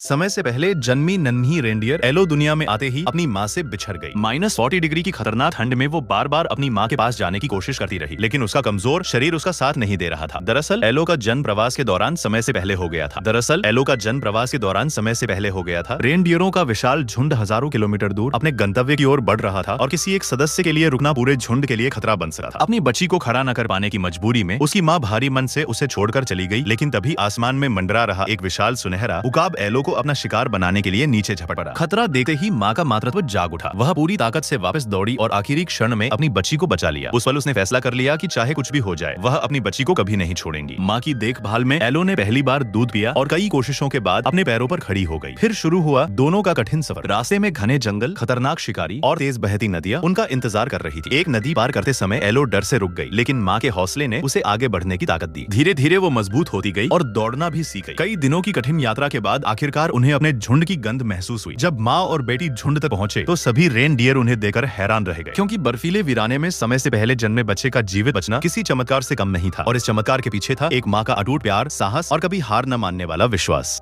समय से पहले जन्मी नन्ही रेंडियर एलो दुनिया में आते ही अपनी माँ से बिछड़ गई। -40 डिग्री की खतरनाक ठंड में वो बार बार अपनी माँ के पास जाने की कोशिश करती रही, लेकिन उसका कमजोर शरीर उसका साथ नहीं दे रहा था। दरअसल एलो का जन्म प्रवास के दौरान समय से पहले हो गया था। रेंडियरों का विशाल झुंड हजारों किलोमीटर दूर अपने गंतव्य की ओर बढ़ रहा था और किसी एक सदस्य के लिए रुकना पूरे झुंड के लिए खतरा बन सका था। अपनी बच्ची को खड़ा न कर पाने की मजबूरी में उसकी माँ भारी मन से उसे छोड़कर चली गई, लेकिन तभी आसमान में मंडरा रहा एक विशाल सुनहरा उकाब एलो को अपना शिकार बनाने के लिए नीचे झपट पड़ा। खतरा देखते ही माँ का मातृत्व जाग उठा। वह पूरी ताकत से वापस दौड़ी और आखिरी क्षण में अपनी बच्ची को बचा लिया। उस पल उसने फैसला कर लिया कि चाहे कुछ भी हो जाए, वह अपनी बच्ची को कभी नहीं छोड़ेंगी। माँ की देखभाल में एलो ने पहली बार दूध पिया और कई कोशिशों के बाद अपने पैरों पर खड़ी हो गई। फिर शुरू हुआ दोनों का कठिन सफर। रास्ते में घने जंगल, खतरनाक शिकारी और तेज बहती नदियां उनका इंतजार कर रही थी। एक नदी पार करते समय एलो डर से रुक गई, लेकिन माँ के हौसले ने उसे आगे बढ़ने की ताकत दी। धीरे धीरे वो मजबूत होती गई और दौड़ना भी सीख गई। कई दिनों की कठिन यात्रा के बाद आखिरकार उन्हें अपने झुंड की गंध महसूस हुई। जब माँ और बेटी झुंड तक पहुंचे तो सभी रेनडियर उन्हें देखकर हैरान रह गए, क्योंकि बर्फीले वीराने में समय से पहले जन्मे बच्चे का जीवित बचना किसी चमत्कार से कम नहीं था। और इस चमत्कार के पीछे था एक माँ का अटूट प्यार, साहस और कभी हार न मानने वाला विश्वास।